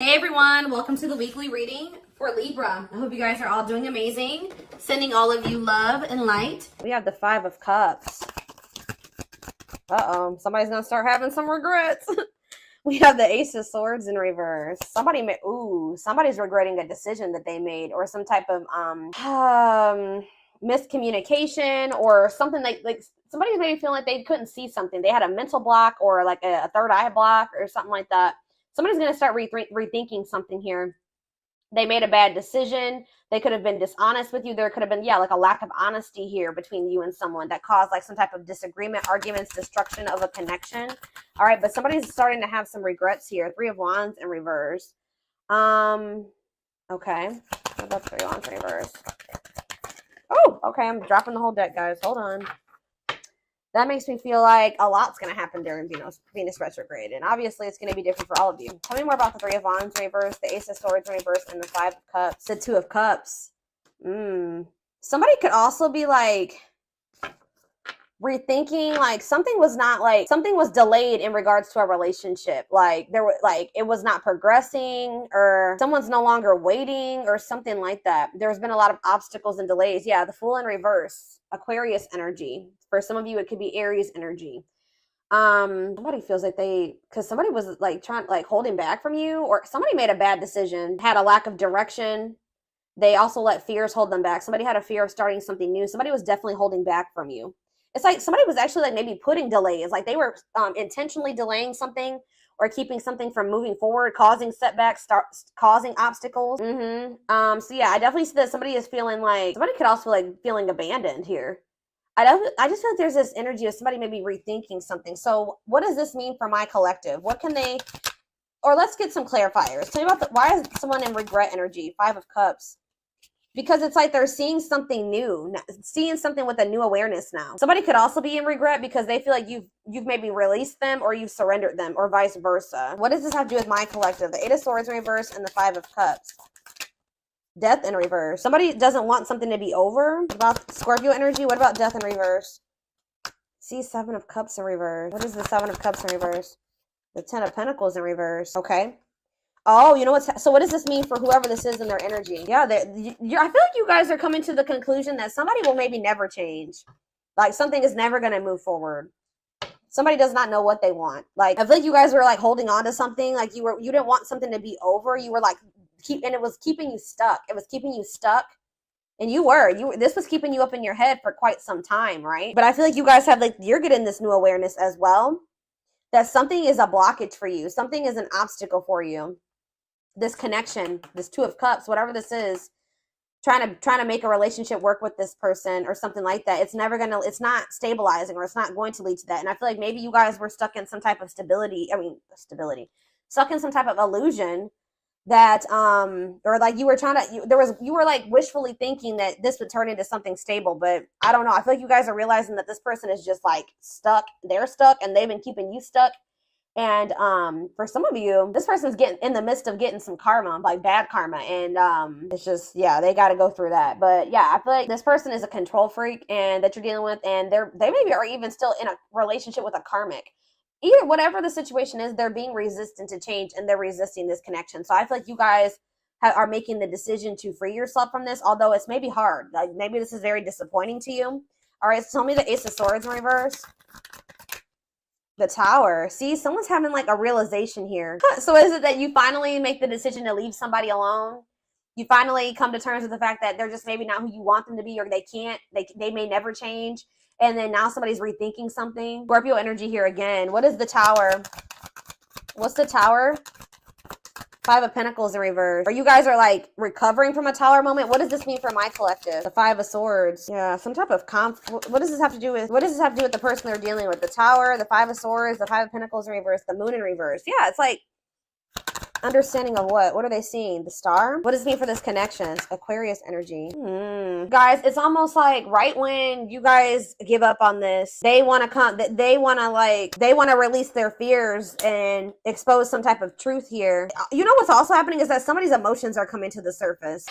Hey everyone, welcome to the weekly reading for Libra. I hope you guys are all doing amazing. Sending all of you love and light. We have the Five of Cups. Uh-oh, somebody's gonna start having some regrets. We have the Ace of Swords in reverse. Somebody's regretting a decision that they made, or some type of miscommunication, or something like somebody's maybe feeling like they couldn't see something. They had a mental block, or like a third eye block, or something like that. Somebody's going to start rethinking something here. They made a bad decision. They could have been dishonest with you. There could have been, like a lack of honesty here between you and someone that caused like some type of disagreement, arguments, destruction of a connection. All right, but somebody's starting to have some regrets here. Three of Wands in reverse. Okay. What about Three of Wands in reverse? Oh, okay. I'm dropping the whole deck, guys. Hold on. That makes me feel like a lot's going to happen during Venus retrograde. And obviously, it's going to be different for all of you. Tell me more about the Three of Wands in reverse, the Ace of Swords in reverse, and the Five of Cups, the Two of Cups. Somebody could also be like rethinking, like something was delayed in regards to a relationship. Like it was not progressing, or someone's no longer waiting, or something like that. There's been a lot of obstacles and delays. Yeah, the Fool in reverse, Aquarius energy. For some of you, it could be Aries energy. Somebody feels like because somebody was like holding back from you, or somebody made a bad decision, had a lack of direction. They also let fears hold them back. Somebody had a fear of starting something new. Somebody was definitely holding back from you. It's like somebody was actually like maybe putting delays, like they were intentionally delaying something or keeping something from moving forward, causing setbacks, causing obstacles. So yeah, I definitely see that somebody is feeling like, somebody could also like feeling abandoned here. I just feel like there's this energy of somebody maybe rethinking something. So what does this mean for my collective? What can they, or let's get some clarifiers. Tell me about why is someone in regret energy? Five of Cups. Because it's like they're seeing something new, seeing something with a new awareness now. Somebody could also be in regret because they feel like you've maybe released them, or you've surrendered them, or vice versa. What does this have to do with my collective? The Eight of Swords in reverse and the Five of Cups. Death in reverse. Somebody doesn't want something to be over. What about Scorpio energy? What about death in reverse? See, Seven of Cups in reverse. What is the Seven of Cups in reverse? The Ten of Pentacles in reverse. Okay. Oh, you know what's so what does this mean for whoever this is in their energy? Yeah, I feel like you guys are coming to the conclusion that somebody will maybe never change. Like something is never going to move forward. Somebody does not know what they want. Like I feel like you guys were like holding on to something. Like you didn't want something to be over. You were like and it was keeping you stuck. It was keeping you stuck. And this was keeping you up in your head for quite some time, right? But I feel like you guys have you're getting this new awareness as well, that something is a blockage for you. Something is an obstacle for you. This connection, this Two of Cups, whatever this is, trying to make a relationship work with this person or something like that. It's not stabilizing, or it's not going to lead to that. And I feel like maybe you guys were stuck in some type of stuck in some type of illusion that or like you were like wishfully thinking that this would turn into something stable. But I don't know, I feel like you guys are realizing that this person is just like stuck. They're stuck, and they've been keeping you stuck. And for some of you, this person's getting in the midst of getting some karma, like bad karma, and it's just, yeah, they got to go through that. But yeah, I feel like this person is a control freak, and that you're dealing with, and they maybe are even still in a relationship with a karmic. Either whatever the situation is, they're being resistant to change, and they're resisting this connection. So I feel like you guys are making the decision to free yourself from this, although it's maybe hard. Like maybe this is very disappointing to you. All right, so tell me the Ace of Swords in reverse. The Tower. See, someone's having like a realization here. So is it that you finally make the decision to leave somebody alone? You finally come to terms with the fact that they're just maybe not who you want them to be, or they may never change. And then now somebody's rethinking something. Scorpio energy here again. What is the Tower? What's the Tower? Five of Pentacles in reverse. Or you guys are like recovering from a Tower moment. What does this mean for my collective? The Five of Swords. Yeah, some type of what does this have to do with the person they're dealing with? The Tower, the Five of Swords, the Five of Pentacles in reverse, the Moon in reverse. Yeah, it's like understanding of what? What are they seeing? The Star? What does it mean for this connection? Aquarius energy. Guys, it's almost like right when you guys give up on this, they want to release their fears and expose some type of truth here. You know what's also happening is that somebody's emotions are coming to the surface.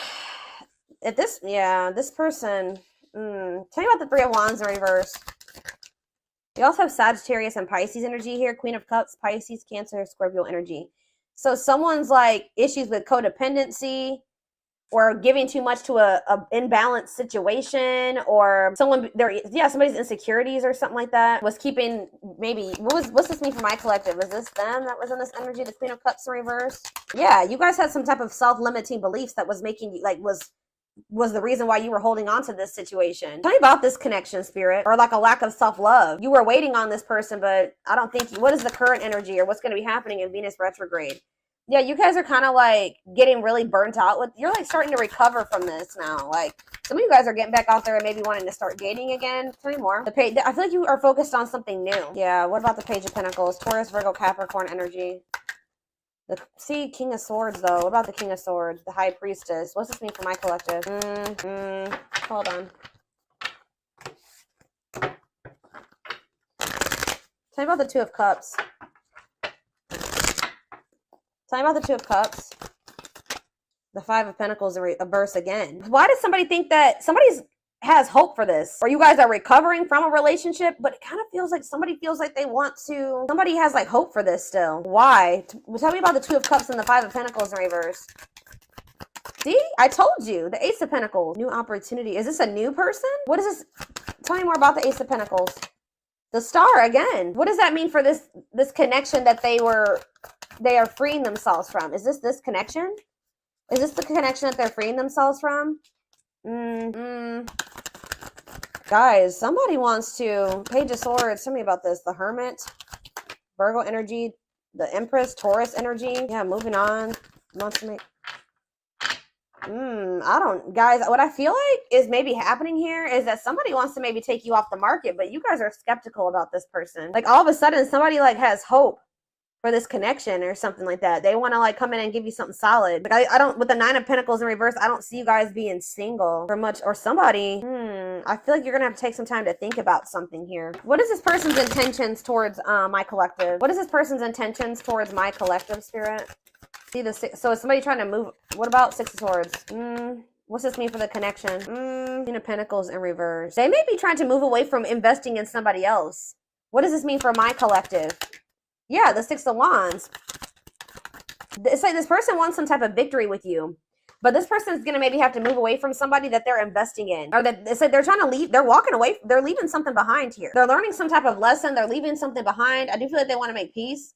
This person, tell me about the Three of Wands in reverse. We also have Sagittarius and Pisces energy here. Queen of Cups, Pisces, Cancer, Scorpio energy. So someone's like issues with codependency, or giving too much to a imbalanced situation, or someone somebody's insecurities or something like that was keeping, maybe what's this mean for my collective? Is this them that was in this energy, the Queen of Cups in reverse? Yeah, you guys had some type of self-limiting beliefs that was making you like was the reason why you were holding on to this situation. Tell me about this connection, spirit, or like a lack of self-love. You were waiting on this person, but I don't think what is the current energy or what's going to be happening in Venus retrograde? Yeah, you guys are kind of like getting really burnt out with, you're like starting to recover from this now. Like some of you guys are getting back out there and maybe wanting to start dating again. Tell me more. I feel like you are focused on something new. Yeah, what about the Page of Pentacles? Taurus, Virgo, Capricorn energy. See, King of Swords though. What about the King of Swords? The High Priestess. What's this mean for my collective? Hold on. Tell me about the Two of Cups. Tell me about the Two of Cups. The Five of Pentacles in reverse again. Why does somebody think that somebody's has hope for this, or you guys are recovering from a relationship, but it kind of feels like somebody feels like they want to, somebody has like hope for this still? Why? Tell me about the Two of Cups and the Five of Pentacles in reverse. See, I told you, the Ace of Pentacles, new opportunity. Is this a new person? What is this? Tell me more about the Ace of Pentacles. The Star again. What does that mean for this connection that they are freeing themselves from? Is this connection? Is this the connection that they're freeing themselves from? Guys, somebody wants to. Page of Swords. Tell me about this. The Hermit, Virgo energy, the Empress, Taurus energy. Yeah, moving on. Wants to make. Guys, what I feel like is maybe happening here is that somebody wants to maybe take you off the market, but you guys are skeptical about this person. Like all of a sudden, somebody like has hope for this connection or something like that. They want to like come in and give you something solid. Like I don't, with the Nine of Pentacles in reverse, I don't see you guys being single for much, or somebody. I feel like you're gonna have to take some time to think about something here. What is this person's intentions towards my collective? What is this person's intentions towards my collective, spirit? See the six, so is somebody trying to move? What about Six of Swords? What's this mean for the connection? Queen of Pentacles in reverse. They may be trying to move away from investing in somebody else. What does this mean for my collective? Yeah, the Six of Wands. It's like this person wants some type of victory with you, but this person is going to maybe have to move away from somebody that they're investing in, or that it's like they're trying to leave. They're walking away. They're leaving something behind here. They're learning some type of lesson. They're leaving something behind. I do feel like they want to make peace.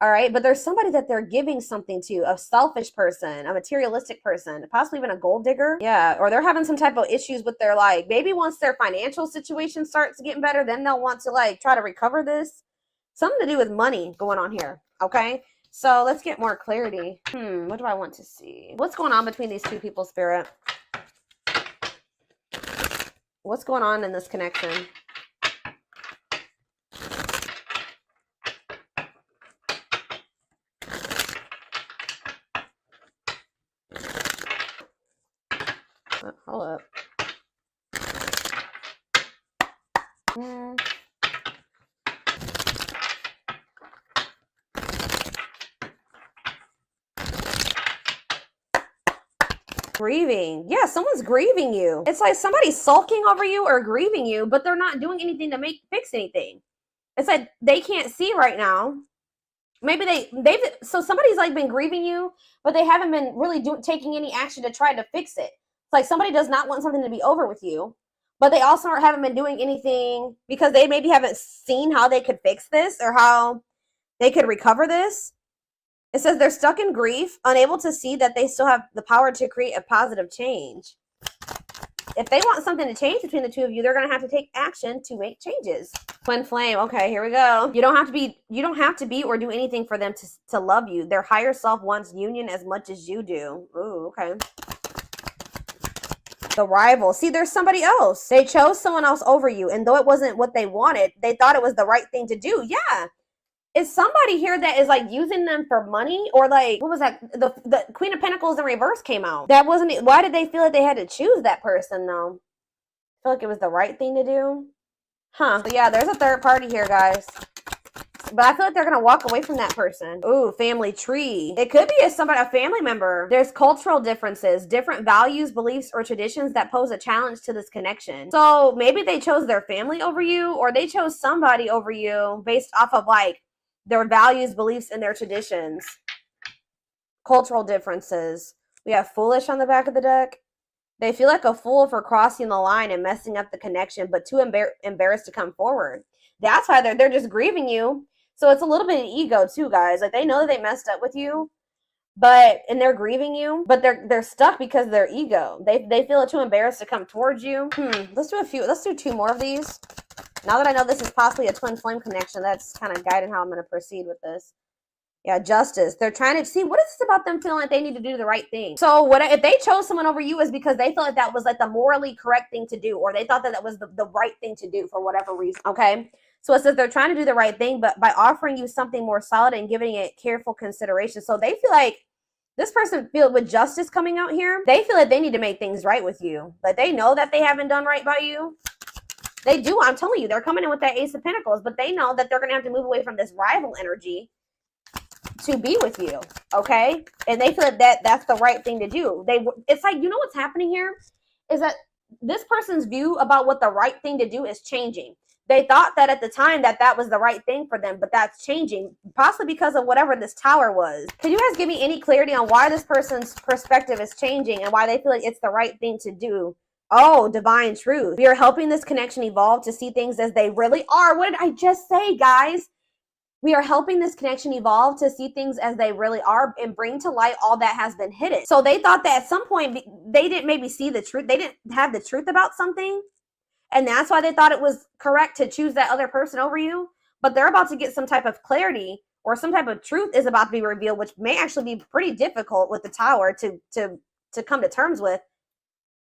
All right, but there's somebody that they're giving something to, a selfish person, a materialistic person, possibly even a gold digger. Yeah, or they're having some type of issues with their, like, maybe once their financial situation starts getting better, then they'll want to like try to recover this. Something to do with money going on here, okay? So let's get more clarity. What do I want to see? What's going on between these two people, spirit? What's going on in this connection? Hold up. Grieving. Yeah, someone's grieving you. It's like somebody's sulking over you or grieving you, but they're not doing anything to fix anything. It's like they can't see right now. Maybe so somebody's like been grieving you, but they haven't been really taking any action to try to fix it. It's like somebody does not want something to be over with you, but they also haven't been doing anything because they maybe haven't seen how they could fix this or how they could recover this. It says they're stuck in grief, unable to see that they still have the power to create a positive change. If they want something to change between the two of you, they're going to have to take action to make changes. Twin flame. Okay, here we go. You don't have to be or do anything for them to love you. Their higher self wants union as much as you do. Ooh, okay. The rival. See, there's somebody else. They chose someone else over you, and though it wasn't what they wanted, they thought it was the right thing to do. Yeah. Is somebody here that is like using them for money, or like, what was that? The Queen of Pentacles in reverse came out. That wasn't it. Why did they feel like they had to choose that person though? I feel like it was the right thing to do. Huh. So yeah, there's a third party here, guys. But I feel like they're going to walk away from that person. Ooh, family tree. It could be a family member. There's cultural differences, different values, beliefs, or traditions that pose a challenge to this connection. So maybe they chose their family over you, or they chose somebody over you based off of like their values, beliefs, and their traditions. Cultural differences. We have foolish on the back of the deck. They feel like a fool for crossing the line and messing up the connection, but too embarrassed to come forward. That's why they're just grieving you. So it's a little bit of ego too, guys. Like they know that they messed up with you, and they're grieving you, but they're stuck because of their ego. They feel too embarrassed to come towards you. Let's do two more of these. Now that I know this is possibly a twin flame connection, that's kind of guiding how I'm going to proceed with this. Yeah, justice. They're trying to see, what is this about them feeling like they need to do the right thing? So what if they chose someone over you is because they felt like that was like the morally correct thing to do, or they thought that that was the right thing to do for whatever reason, okay? So it says they're trying to do the right thing, but by offering you something more solid and giving it careful consideration. So they feel like this person feel with justice coming out here, they feel like they need to make things right with you. Like they know that they haven't done right by you. They do. I'm telling you, they're coming in with that Ace of Pentacles, but they know that they're going to have to move away from this rival energy to be with you, okay? And they feel that that's the right thing to do. It's like, you know what's happening here is that this person's view about what the right thing to do is changing. They thought that at the time that was the right thing for them, but that's changing, possibly because of whatever this tower was. Can you guys give me any clarity on why this person's perspective is changing and why they feel like it's the right thing to do? Oh, divine truth. We are helping this connection evolve to see things as they really are. What did I just say, guys? We are helping this connection evolve to see things as they really are and bring to light all that has been hidden. So they thought that at some point they didn't maybe see the truth. They didn't have the truth about something. And that's why they thought it was correct to choose that other person over you. But they're about to get some type of clarity, or some type of truth is about to be revealed, which may actually be pretty difficult with the tower to come to terms with.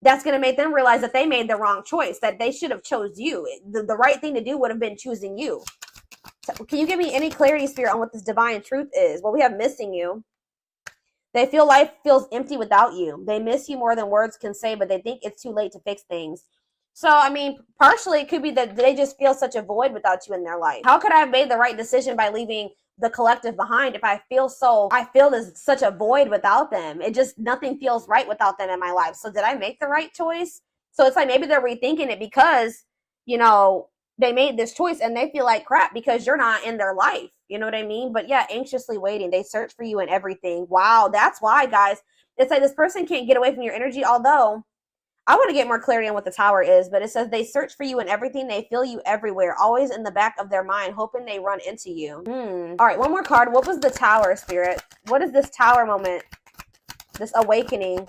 That's going to make them realize that they made the wrong choice, that they should have chose you. The right thing to do would have been choosing you. So can you give me any clarity, Spirit, on what this divine truth is? Well, we have missing you. They feel life feels empty without you. They miss you more than words can say, but they think it's too late to fix things. So, I mean, partially it could be that they just feel such a void without you in their life. How could I have made the right decision by leaving the collective behind if I feel there's such a void without them? It just, nothing feels right without them in my life. So did I make the right choice? So it's like maybe they're rethinking it because, you know, they made this choice and they feel like crap because you're not in their life. You know what I mean? But yeah, anxiously waiting. They search for you in everything. Wow, that's why, guys. It's like this person can't get away from your energy, although I want to get more clarity on what the tower is, but it says they search for you in everything. They feel you everywhere, always in the back of their mind, hoping they run into you. All right, one more card. What was the tower, Spirit? What is this tower moment? This awakening.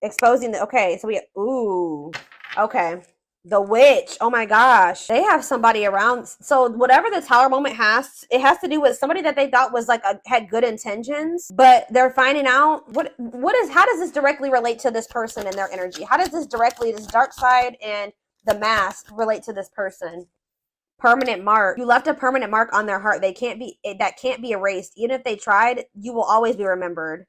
Exposing the, okay, so we, ooh, okay. The witch. Oh my gosh. They have somebody around. So whatever the tower moment has, it has to do with somebody that they thought was like had good intentions, but they're finding out how does this directly relate to this person and their energy? How does this dark side and the mask relate to this person? Permanent mark. You left a permanent mark on their heart. That can't be erased. Even if they tried, you will always be remembered.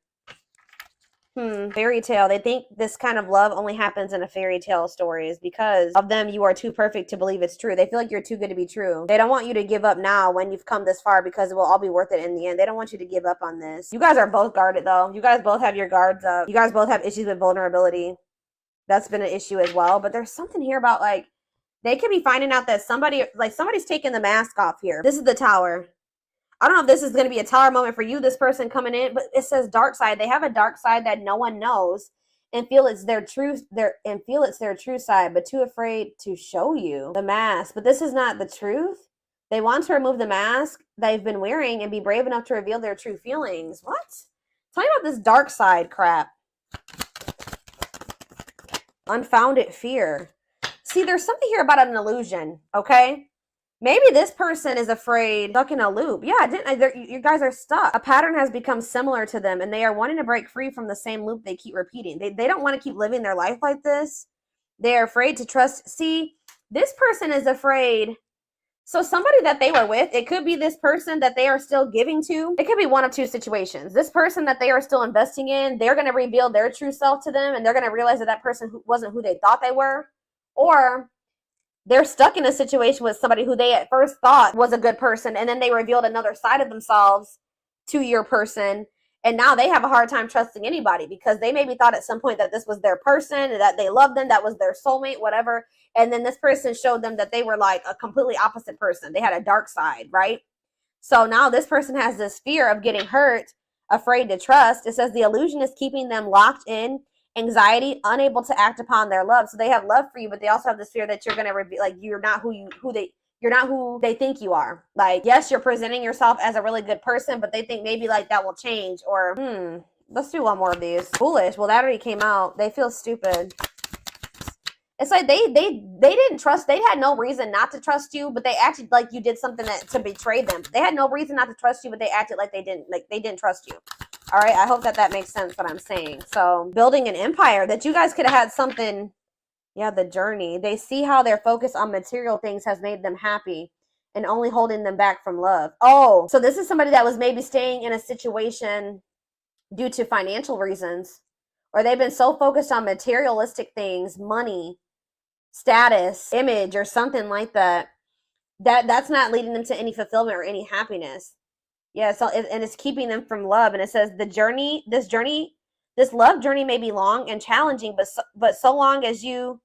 Fairy tale. They think this kind of love only happens in a fairy tale stories. Because of them, you are too perfect to believe it's true. They feel like you're too good to be true. They don't want you to give up now when you've come this far, because it will all be worth it in the end. They don't want you to give up on this. You guys are both guarded though. You guys both have your guards up. You guys both have issues with vulnerability. That's been an issue as well. But there's something here about like, they could be finding out that somebody's taking the mask off here. This is the tower. I don't know if this is going to be a tower moment for you, this person coming in, but it says dark side. They have a dark side that no one knows and feel it's their true side, but too afraid to show you the mask. But this is not the truth. They want to remove the mask they've been wearing and be brave enough to reveal their true feelings. What? Tell me about this dark side crap. Unfounded fear. See, there's something here about an illusion, okay? Maybe this person is afraid, stuck in a loop. Yeah, you guys are stuck. A pattern has become similar to them, and they are wanting to break free from the same loop they keep repeating. They don't want to keep living their life like this. They are afraid to trust. See, this person is afraid. So somebody that they were with, it could be this person that they are still giving to. It could be one of two situations. This person that they are still investing in, they're going to reveal their true self to them, and they're going to realize that that person wasn't who they thought they were. Or they're stuck in a situation with somebody who they at first thought was a good person, and then they revealed another side of themselves to your person, and now they have a hard time trusting anybody because they maybe thought at some point that this was their person, that they loved them, that was their soulmate, whatever, and then this person showed them that they were like a completely opposite person. They had a dark side, right? So now this person has this fear of getting hurt, afraid to trust. It says the illusion is keeping them locked in anxiety, unable to act upon their love. So they have love for you, but they also have this fear that you're gonna like you're not you're not who they think you are. Like, yes, you're presenting yourself as a really good person, but they think maybe like that will change. Or let's do one more of these. Foolish. Well, that already came out. They feel stupid. It's like they didn't trust. They had no reason not to trust you, but they acted like you did something to betray them. They had no reason not to trust you, but they acted like they didn't trust you. All right, I hope that makes sense what I'm saying. So building an empire, that you guys could have had something. Yeah, the journey. They see how their focus on material things has made them happy and only holding them back from love. Oh, so this is somebody that was maybe staying in a situation due to financial reasons, or they've been so focused on materialistic things, money, status, image, or something like that, that's not leading them to any fulfillment or any happiness. Yeah, so and it's keeping them from love. And it says this love journey may be long and challenging, but so long as you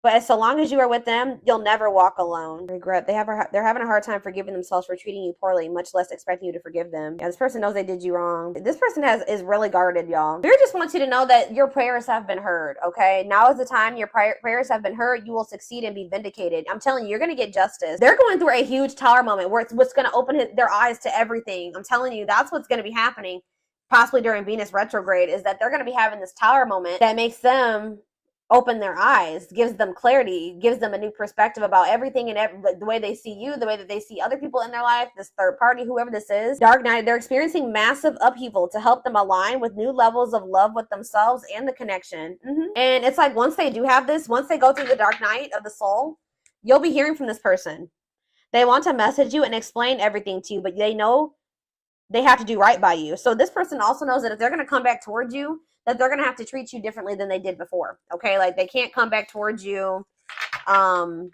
are with them, you'll never walk alone. Regret. They're having a hard time forgiving themselves for treating you poorly, much less expecting you to forgive them. Yeah, this person knows they did you wrong. This person is really guarded, y'all. Spirit just wants you to know that your prayers have been heard, okay? Now is the time your prayers have been heard. You will succeed and be vindicated. I'm telling you, you're going to get justice. They're going through a huge tower moment where it's what's going to open their eyes to everything. I'm telling you, that's what's going to be happening, possibly during Venus retrograde, is that they're going to be having this tower moment that makes them open their eyes, gives them clarity, gives them a new perspective about everything and the way they see you, the way that they see other people in their life, this third party, whoever this is. Dark night, they're experiencing massive upheaval to help them align with new levels of love with themselves and the connection. And it's like once they do have this, once they go through the dark night of the soul, you'll be hearing from this person. They want to message you and explain everything to you, but they know they have to do right by you. So this person also knows that if they're going to come back towards you, that they're going to have to treat you differently than they did before. Okay. Like they can't come back towards you, the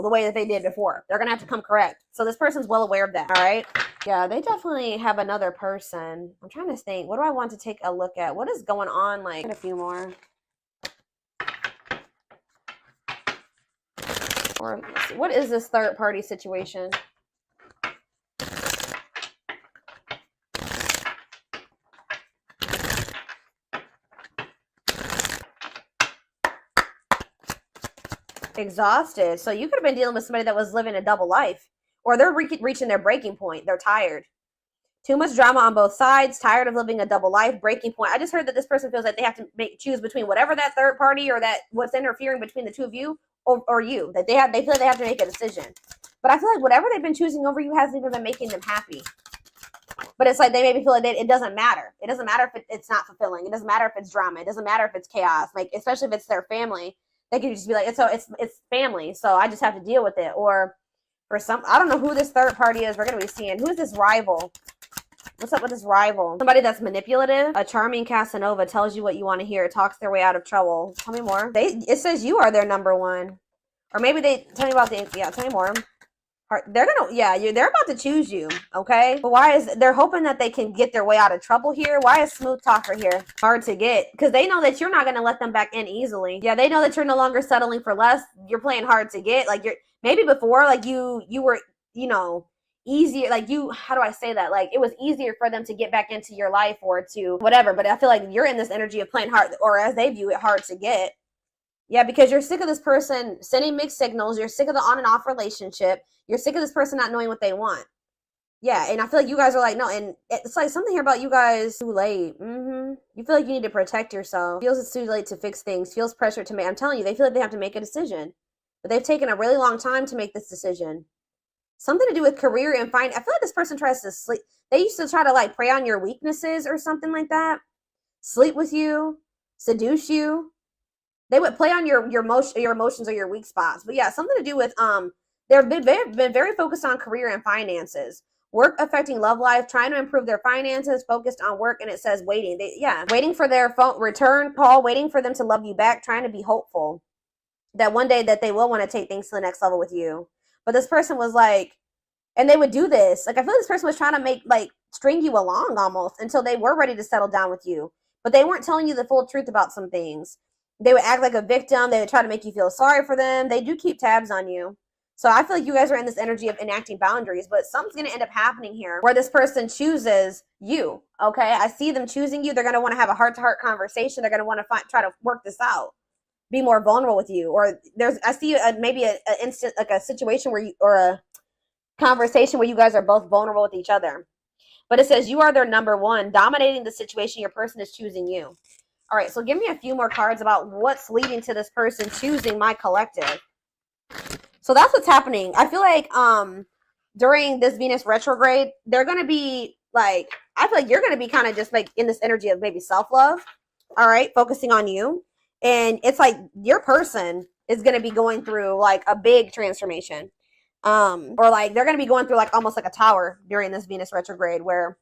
way that they did before. They're going to have to come correct. So this person's well aware of that. All right. Yeah. They definitely have another person. I'm trying to think, what do I want to take a look at? What is going on? Like a few more. Or let's see, what is this third party situation? Exhausted. So you could have been dealing with somebody that was living a double life, or they're reaching their breaking point. They're tired. Too much drama on both sides, tired of living a double life, breaking point. I just heard that this person feels like they have to choose between whatever that third party or that what's interfering between the two of you or you, that they feel like they have to make a decision. But I feel like whatever they've been choosing over you hasn't even been making them happy. But it's like they maybe feel like it doesn't matter. It doesn't matter if it's not fulfilling. It doesn't matter if it's drama. It doesn't matter if it's chaos. Like, especially if it's their family. They could just be like, it's family, so I just have to deal with it. Or for some, I don't know who this third party is. We're going to be seeing. Who is this rival? What's up with this rival? Somebody that's manipulative. A charming Casanova tells you what you want to hear. Talks their way out of trouble. Tell me more. It says you are their number one. Or maybe they tell me about tell me more. They're about to choose you, okay? But they're hoping that they can get their way out of trouble here. Why is smooth talker here hard to get? Because they know that you're not going to let them back in easily. Yeah, they know that you're no longer settling for less. You're playing hard to get. Like maybe before, like you were, easier. Like how do I say that? Like it was easier for them to get back into your life or to whatever. But I feel like you're in this energy of playing hard, or as they view it, hard to get. Yeah, because you're sick of this person sending mixed signals. You're sick of the on and off relationship. You're sick of this person not knowing what they want. Yeah, and I feel like you guys are like, no, and it's like something here about you guys too late. You feel like you need to protect yourself. Feels it's too late to fix things. Feels pressure to make. I'm telling you, they feel like they have to make a decision. But they've taken a really long time to make this decision. Something to do with career and I feel like this person tries to sleep. They used to try to like prey on your weaknesses or something like that. Sleep with you, seduce you. They would play on your emotions or your weak spots. But yeah, something to do with they've been very focused on career and finances. Work affecting love life, trying to improve their finances, focused on work, and it says waiting. Waiting for their phone return call, waiting for them to love you back, trying to be hopeful that one day that they will want to take things to the next level with you. But this person was like, and they would do this. Like I feel like this person was trying to string you along almost until they were ready to settle down with you. But they weren't telling you the full truth about some things. They would act like a victim. They would try to make you feel sorry for them. They do keep tabs on you. So I feel like you guys are in this energy of enacting boundaries, but something's going to end up happening here where this person chooses you. Okay. I see them choosing you. They're going to want to have a heart-to-heart conversation. They're going to want to try to work this out, be more vulnerable with you. Or I see maybe an instant, like a situation where or a conversation where you guys are both vulnerable with each other. But it says you are their number one, dominating the situation. Your person is choosing you. All right. So give me a few more cards about what's leading to this person choosing my collective. So that's what's happening. I feel like during this Venus retrograde, they're going to be like, I feel like you're going to be kind of just like in this energy of maybe self-love. All right. Focusing on you. And it's like your person is going to be going through like a big transformation. Or like they're going to be going through like almost like a tower during this Venus retrograde where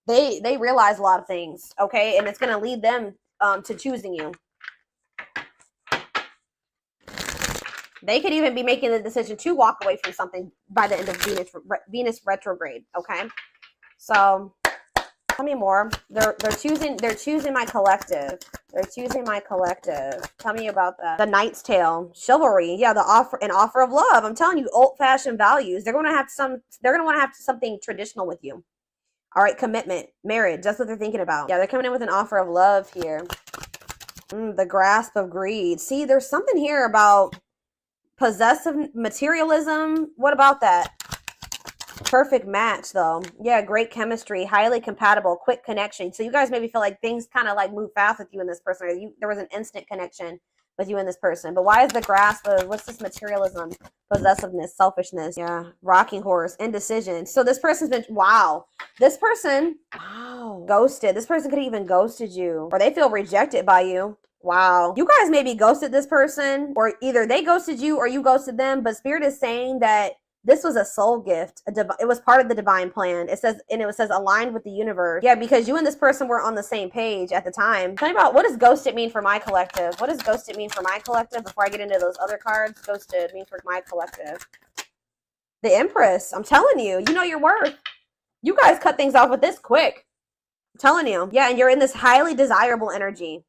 they realize a lot of things. Okay. And it's going to lead them to choosing you. They could even be making the decision to walk away from something by the end of Venus retrograde. Okay, so tell me more. They're choosing my collective. They're choosing my collective. Tell me about that. The Knight's Tale, chivalry. Yeah, an offer of love. I'm telling you, old-fashioned values. They're going to want to have something traditional with you. All right, commitment, marriage. That's what they're thinking about. Yeah, they're coming in with an offer of love here. The grasp of greed. See, there's something here about possessive materialism. What about that? Perfect match though. Yeah, great chemistry, highly compatible, quick connection. So you guys maybe feel like things kind of like move fast with you and this person, or there was an instant connection with you and this person. But why is the grasp of, what's this materialism, possessiveness, selfishness? Yeah, rocking horse, indecision. So this person's been, this person ghosted. This person could have even ghosted you, or they feel rejected by you. Wow. You guys maybe ghosted this person, or either they ghosted you or you ghosted them, but Spirit is saying that this was a soul gift. It was part of the divine plan. It says aligned with the universe. Yeah, because you and this person were on the same page at the time. Tell me about, what does ghosted mean for my collective? What does ghosted mean for my collective before I get into those other cards? Ghosted means for my collective. The Empress. I'm telling you, you know your worth. You guys cut things off with this quick. I'm telling you. Yeah, and you're in this highly desirable energy.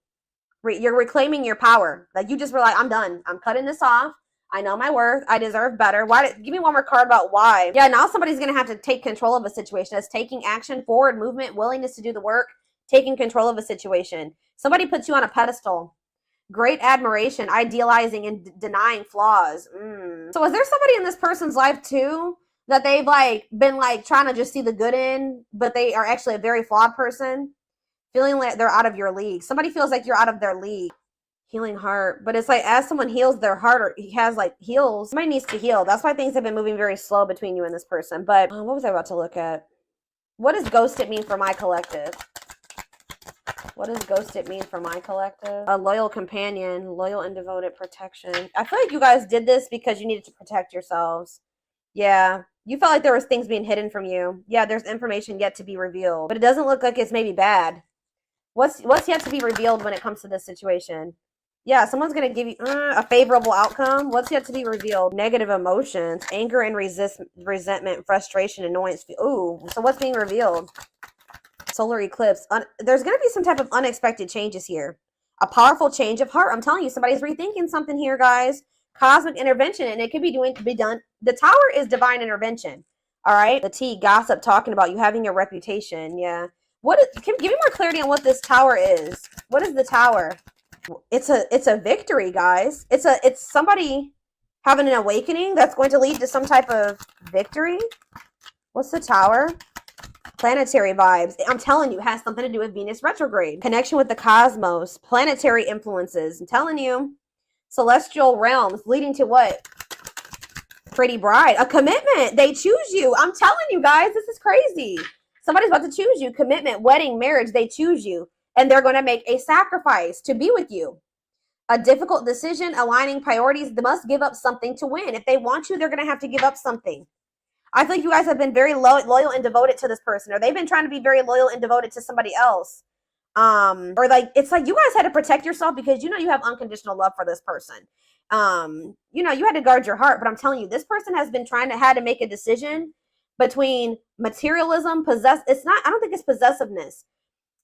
You're reclaiming your power. Like you just were like, I'm done. I'm cutting this off. I know my worth. I deserve better. Give me one more card about why. Yeah, now somebody's going to have to take control of a situation. That's taking action, forward movement, willingness to do the work, taking control of a situation. Somebody puts you on a pedestal. Great admiration, idealizing and denying flaws. So is there somebody in this person's life too that they've like been like trying to just see the good in, but they are actually a very flawed person? Feeling like they're out of your league. Somebody feels like you're out of their league. Healing heart. But it's like as someone heals their heart, or heals, somebody needs to heal. That's why things have been moving very slow between you and this person. But what was I about to look at? What does ghosted mean for my collective? What does ghosted mean for my collective? A loyal companion, loyal and devoted protection. I feel like you guys did this because you needed to protect yourselves. Yeah. You felt like there was things being hidden from you. Yeah, there's information yet to be revealed. But it doesn't look like it's maybe bad. What's yet to be revealed when it comes to this situation? Yeah, someone's going to give you a favorable outcome. What's yet to be revealed? Negative emotions, anger and resentment, frustration, annoyance. Ooh, so what's being revealed? Solar eclipse. There's going to be some type of unexpected changes here. A powerful change of heart. I'm telling you, somebody's rethinking something here, guys. Cosmic intervention, and it could be done. The Tower is divine intervention. All right. The T, gossip, talking about you having your reputation. Yeah. Give me more clarity on what this Tower is. What is the Tower? It's a victory, guys. It's somebody having an awakening that's going to lead to some type of victory. What's the Tower? Planetary vibes. I'm telling you, it has something to do with Venus retrograde. Connection with the cosmos. Planetary influences. I'm telling you. Celestial realms leading to what? Pretty bride. A commitment. They choose you. I'm telling you guys, this is crazy. Somebody's about to choose you. Commitment, wedding, marriage. They choose you. And they're going to make a sacrifice to be with you. A difficult decision, aligning priorities. They must give up something to win. If they want you, they're going to have to give up something. I think you guys have been very loyal and devoted to this person, or they've been trying to be very loyal and devoted to somebody else. Or like, it's like you guys had to protect yourself because you know you have unconditional love for this person. You know, you had to guard your heart, but I'm telling you, this person has been had to make a decision between materialism, I don't think it's possessiveness.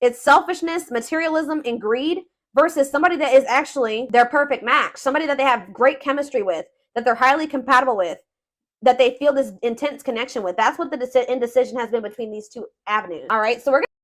It's selfishness, materialism, and greed versus somebody that is actually their perfect match, somebody that they have great chemistry with, that they're highly compatible with. that they feel this intense connection with. That's what the indecision has been between these two avenues. All right, so we're